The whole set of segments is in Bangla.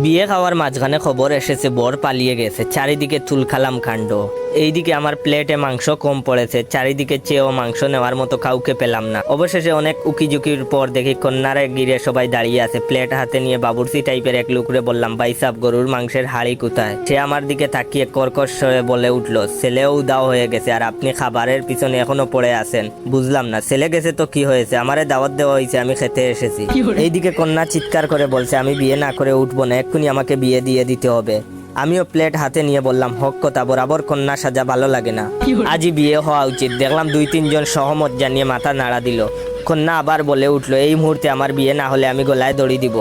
বিয়ে খাওয়ার মাঝখানে খবর এসেছে বর পালিয়ে গেছে, চারিদিকে তুলখালাম কাণ্ড। এইদিকে আমার প্লেটে মাংস কম পড়েছে, চারিদিকে চেয়েও মাংস নেওয়ার মতো কাউকে পেলাম না। অবশেষে অনেক উকিঝুঁকির পর দেখি কন্যারে গিরে সবাই দাঁড়িয়ে আছে। প্লেট হাতে নিয়ে বাবুর্চি টাইপের এক লোকরে বললাম, ভাই সাব গরুর মাংসের হাড়ি কোথায়? সে আমার দিকে তাকিয়ে কর্কশ স্বরে বলে উঠলো, ছেলেও উদাও হয়ে গেছে আর আপনি খাবারের পিছনে এখনো পড়ে আছেন। বুঝলাম না, ছেলে গেছে তো কি হয়েছে, আমারে দাওয়াত দেওয়া হয়েছে, আমি খেতে এসেছি। এইদিকে কন্যা চিৎকার করে বলছে, আমি বিয়ে না করে উঠবো না, এক্ষুনি আমাকে বিয়ে দিয়ে দিতে হবে। আমিও প্লেট হাতে নিয়ে বললাম, হক কথা, বরাবর কন্যা সাজা ভালো লাগে না, আজই বিয়ে হওয়া উচিত। দেখলাম 2-3 জন সহমত জানিয়ে মাথা নাড়া দিল। কন্যা আবার বলে উঠলো, এই মুহূর্তে আমার বিয়ে না হলে আমি গলায় দড়ি দিব।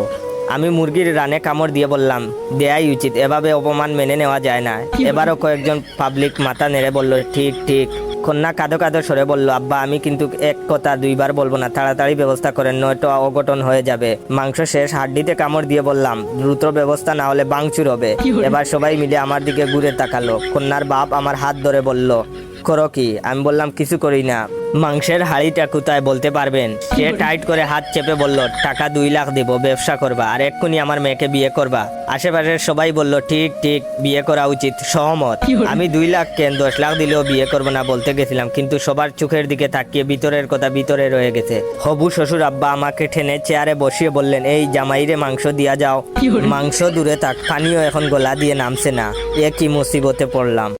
আমি মুরগির রানে কামড় দিয়ে বললাম, দেয়াই উচিত, এভাবে অপমান মেনে নেওয়া যায় না। এবারও কয়েকজন পাবলিক মাথা নেড়ে বলল, ঠিক ঠিক। কন্যা কাঁদো কাঁদো সরে বলল, আব্বা আমি কিন্তু এক কথা দুইবার বলবো না, তাড়াতাড়ি ব্যবস্থা করেন, নয়তো অঘটন হয়ে যাবে। মাংস শেষ, হাড্ডিতে কামড় দিয়ে বললাম, দ্রুত ব্যবস্থা না হলে ভাঙচুর হবে। এবার সবাই মিলে আমার দিকে ঘুরে তাকালো। কন্যার বাপ আমার হাত ধরে বলল, করো কি? আমি বললাম, কিছু করি না। মাংসের হাড়িটা কোথায় বলতে পারবেন? সে টাইট করে হাত চেপে বলল, টাকা 2 লাখ দেব, ব্যবসা করবা আর এক্ষুনি আমার মেয়েকে বিয়ে করবা। আশেপাশের সবাই বলল, ঠিক ঠিক, বিয়ে করা উচিত, সহমত। আমি 2 লাখ কেন 10 লাখ দিলেও বিয়ে করবো না বলতে গেছিলাম, কিন্তু সবার চোখের দিকে তাকিয়ে ভিতরের কথা ভিতরে রয়ে গেছে। হবু শ্বশুর আব্বা আমাকে টেনে চেয়ারে বসিয়ে বললেন, এই জামাইরে মাংস দিয়া যাও। মাংস দূরে থাক, পানিও এখন গলা দিয়ে নামছে না। এ কি মুসিবতে পড়লাম।